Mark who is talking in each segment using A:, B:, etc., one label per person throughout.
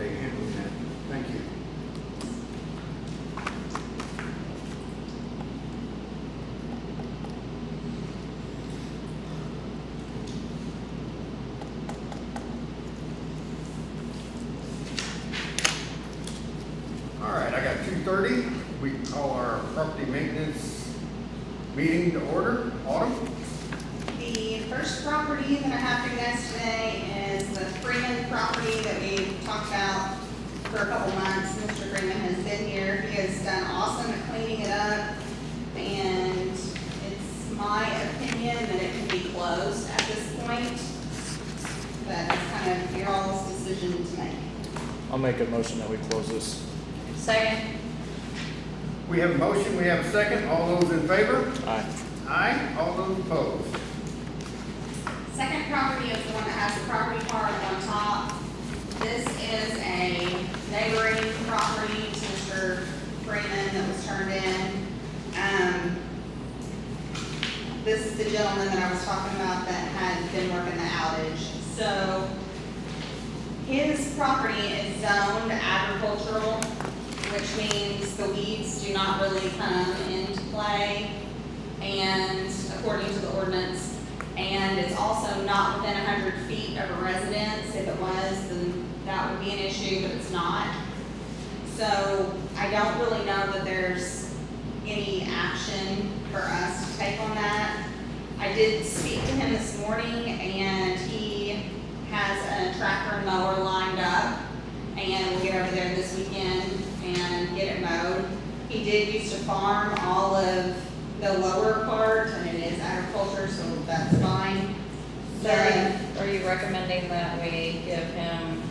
A: they handling that. Thank you. All right, I got 2:30. We can call our property maintenance meeting to order. Autumn?
B: The first property that I have for you guys today is the Freeman property that we talked about for a couple months. Mr. Freeman has been here. He has done awesome at cleaning it up. And it's my opinion that it can be closed at this point. But it's kind of your all's decision to make.
C: I'll make a motion that we close this.
B: Second.
A: We have a motion, we have a second. All those in favor?
C: Aye.
A: Aye. All those opposed?
B: Second property is the one that has the property card on top. This is a neighboring property to Mr. Freeman that was turned in. This is the gentleman that I was talking about that had been working the outage. So his property is zoned agricultural, which means the weeds do not really come into play, and according to the ordinance, and it's also not within 100 feet of a residence. If it was, then that would be an issue, but it's not. So I don't really know that there's any action for us to take on that. I did speak to him this morning, and he has a tractor and mower lined up, and we'll get over there this weekend and get it mowed. He did used to farm all of the lower part, and it is agriculture, so that's fine.
D: Are you recommending that we give him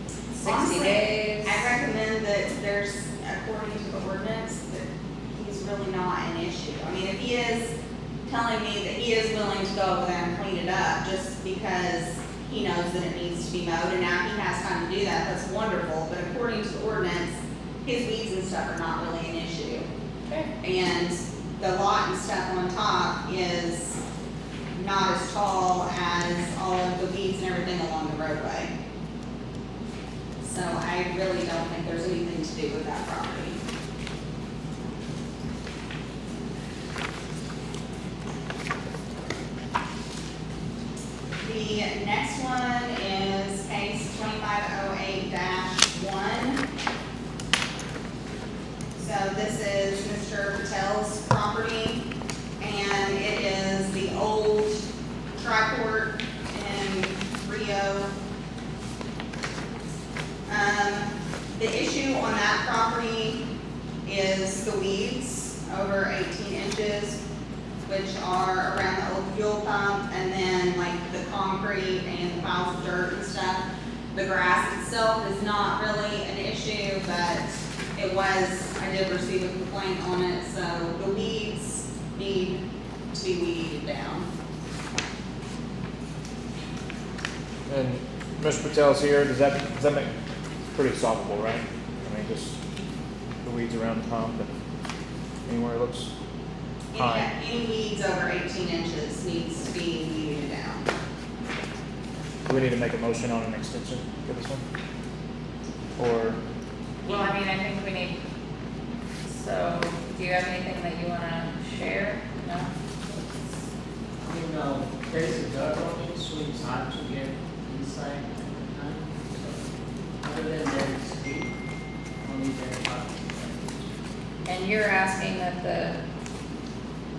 D: 60
B: Honestly,
D: days?
B: I recommend that there's, according to the ordinance, that he's really not an issue. I mean, if he is telling me that he is willing to go over there and clean it up just because he knows that it needs to be mowed, and now he has time to do that, that's wonderful. But according to the ordinance, his weeds and stuff are not really an issue.
D: Okay.
B: And the lot and stuff on top is not as tall as all of the weeds and everything along the roadway. So I really don't think there's anything to do with that property. The next one is case 2508-1. So this is Mr. Patel's property, and it is the old Triport in Rio. The issue on that property is the weeds over 18 inches, which are around the old fuel pump, and then like the concrete and the piles of dirt and stuff. The grass itself is not really an issue, but it was, I did receive a complaint on it, so the weeds need to be weeded down.
C: And Mr. Patel's here, does that make, pretty solvable, right? I mean, just the weeds around the pump and anywhere it looks high.
B: Any weeds over 18 inches needs to be weeded down.
C: Do we need to make a motion on an extension for this one? Or,
D: Well, I mean, I think we need, so, do you have anything that you wanna share? No?
E: There is a dirt on it, so it's hard to get inside at the time. So, other than that, it's deep, only very hard.
D: And you're asking that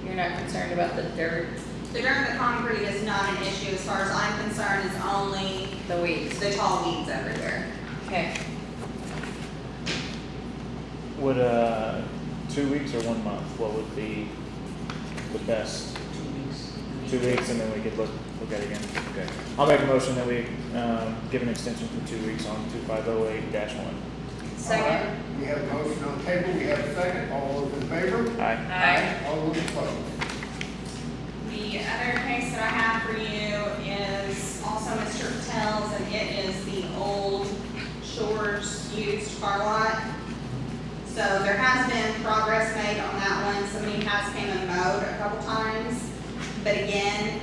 D: you're not concerned about the dirt,
B: The dirt and the concrete is not an issue as far as I'm concerned, it's only
D: the weeds?
B: the tall weeds everywhere.
D: Okay.
C: would, 2 weeks or 1 month, what would be the best?
E: 2 weeks.
C: 2 weeks, and then we could look at it again. Okay. I'll make a motion that we, give an extension for 2 weeks on 2508-1.
D: Second.
A: We have a motion on the table, we have a second. All those in favor?
C: Aye.
D: Aye.
A: All those opposed?
B: The other case that I have for you is also Mr. Patel's, and it is the old Shores used car lot. So there has been progress made on that one. Somebody has came and mowed a couple times. But again,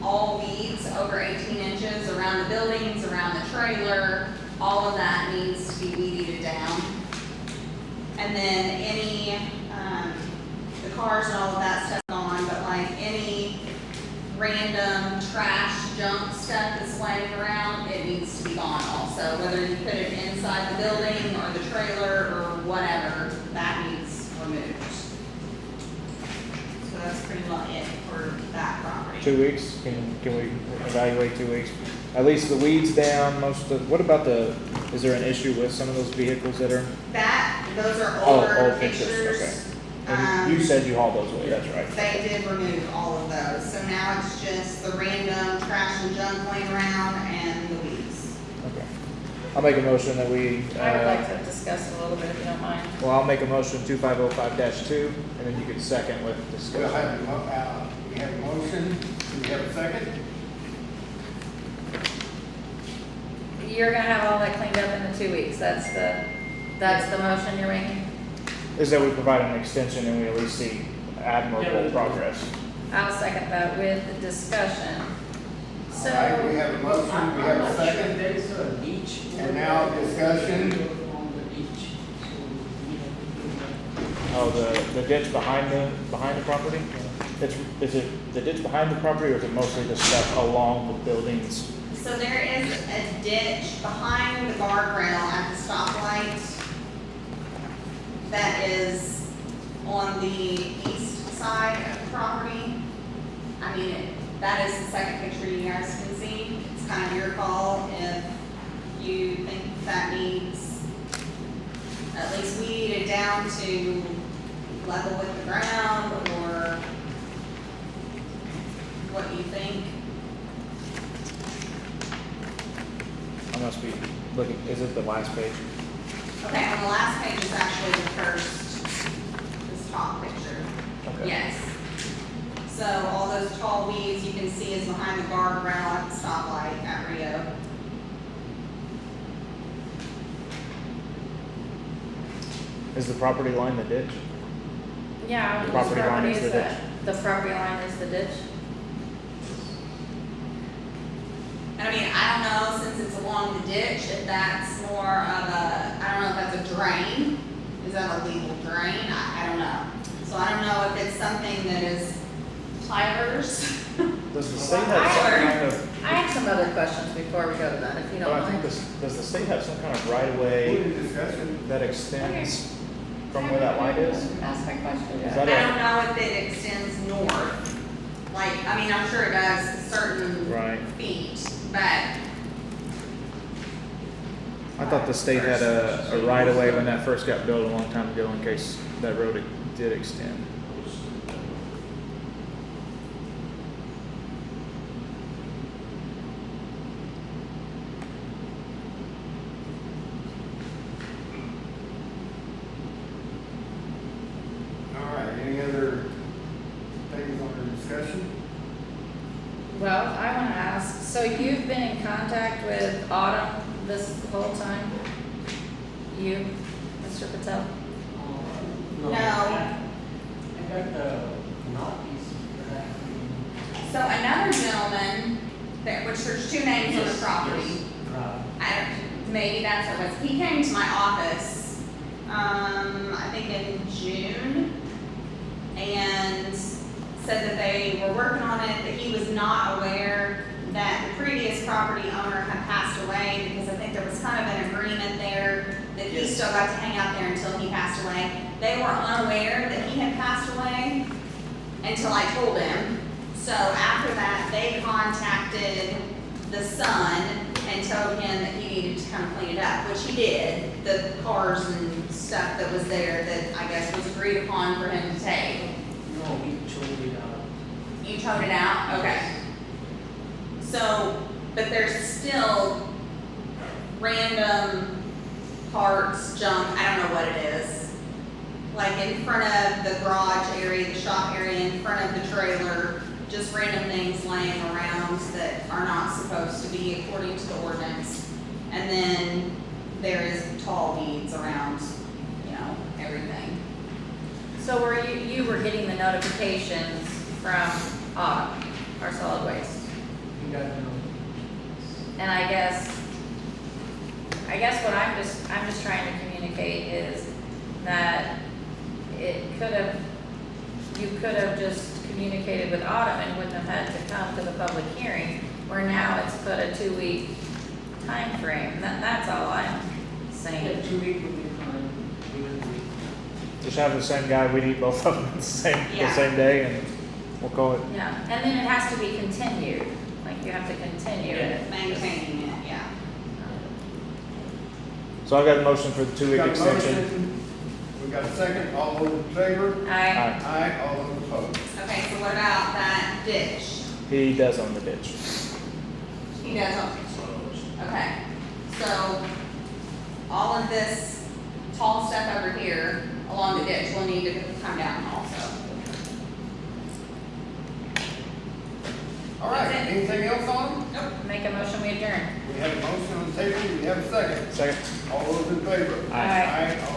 B: all weeds over 18 inches around the buildings, around the trailer, all of that needs to be weeded down. And then any, the cars and all of that stuff gone, but like any random trash, junk stuff that's laying around, it needs to be gone also. Whether you put it inside the building or the trailer or whatever, that needs removed. So that's pretty much it for that property.
C: 2 weeks, can we evaluate 2 weeks? At least the weeds down, what about is there an issue with some of those vehicles that are?
B: Those are
C: Oh,
B: older
C: old pictures,
B: pictures.
C: okay. And you said you hauled those away, that's right.
B: They did remove all of those, so now it's just the random trash and junk laying around and the weeds.
C: Okay. I'll make a motion that we,
D: I would like to discuss it a little bit if you don't mind.
C: well, I'll make a motion 2505-2, and then you can second with
A: We'll have,
C: discussion.
A: we have a motion, do we have a second?
D: You're gonna have all that cleaned up in the 2 weeks, that's the motion you're making?
C: Is that we provide an extension and we at least see admirable
E: Yeah.
C: progress.
D: I'll second that with the discussion.
A: All right, we
D: So,
A: have a motion, we have a second.
E: There is a beach.
A: And now discussion.
E: On the beach, so we have to do that.
C: Oh, the ditch behind the property? Is it the ditch behind the property or is it mostly the stuff along the buildings?
B: So there is a ditch behind the guardrail at the stoplight that is on the east side of the property. I mean, that is the second picture you guys can see. It's kind of your call if you think that needs at least weeded down to level with the ground, or what you think.
C: I must be looking, is it the last page?
B: Okay, on the last page is actually the first, this top picture.
C: Okay.
B: Yes. So all those tall weeds you can see is behind the guardrail at the stoplight at Rio.
C: Is the property line the ditch?
D: yeah,
C: The
D: whose
C: property line
D: property
C: is
D: is
C: the
D: that? The property line is the ditch?
B: And I mean, I don't know, since it's along the ditch, if that's more of a, I don't know if that's a drain. Is that a legal drain? I don't know. So I don't know if it's something that is Tyler's.
C: Does the state have some kind of,
D: I have some other questions before we go to that, if you
C: well,
D: don't
C: I think
D: mind.
C: does the state have some kind of right of way
A: Moving discussion.
C: that extends from where that line is?
D: Ask my question.
C: Is
B: I
C: that
B: don't know if it extends north. Like, I mean, I'm sure it does certain
C: Right.
B: feet, but
C: I thought the state had a right of way when that first got built a long time ago in case that road did extend.
A: All right, any other things under discussion?
D: Well, I wanna ask, so you've been in contact with Autumn this whole time? You, Mr. Patel?
B: No.
E: I got the notice for that.
B: so another gentleman, which there's two names on the property. Maybe that's what it was. He came to my office, I think in June, and said that they were working on it, that he was not aware that the previous property owner had passed away, because I think there was kind of an agreement there that he
E: Yes.
B: still got to hang out there until he passed away. They were unaware that he had passed away until I told him. So after that, they contacted the son and told him that he needed to come clean it up, which he did. The cars and stuff that was there that I guess was agreed upon for him to take.
E: No, we told it out.
B: You towed it out? Okay. So, but there's still random parts, junk, I don't know what it is. Like in front of the garage area, the shop area, in front of the trailer, just random things laying around that are not supposed to be according to the ordinance. And then there is tall weeds around, everything.
D: So were you were getting the notifications from Autumn, our solid waste?
E: We got the
D: And I guess I guess what I'm just trying to communicate is that you could have just communicated with Autumn and wouldn't have had to come to the public hearing, where now it's put a 2-week time frame. That's all I'm saying.
E: Yeah, 2 week would be fine, even week.
C: Just have the same guy, we'd eat both of them the same
B: Yeah.
C: day, and we'll call it.
D: Yeah, and then it has to be continued, like you have to continue it.
B: Maintaining it, yeah.
C: So I got a motion for the 2-week
A: Got a
C: extension.
A: motion. We got a second, all those in favor?
D: I,
C: Aye.
A: Aye, all those opposed.
B: Okay, so what about that ditch?
C: He does own the ditch.
B: He does own it. Okay, so all of this tall stuff over here along the ditch will need to come down also.
A: All right,
B: That's it.
A: anything else on?
B: Nope.
D: make a motion, we adjourn.
A: We have a motion on the table, we have a second.
C: Second.
A: All those in favor?
D: Aye.
A: Aye, all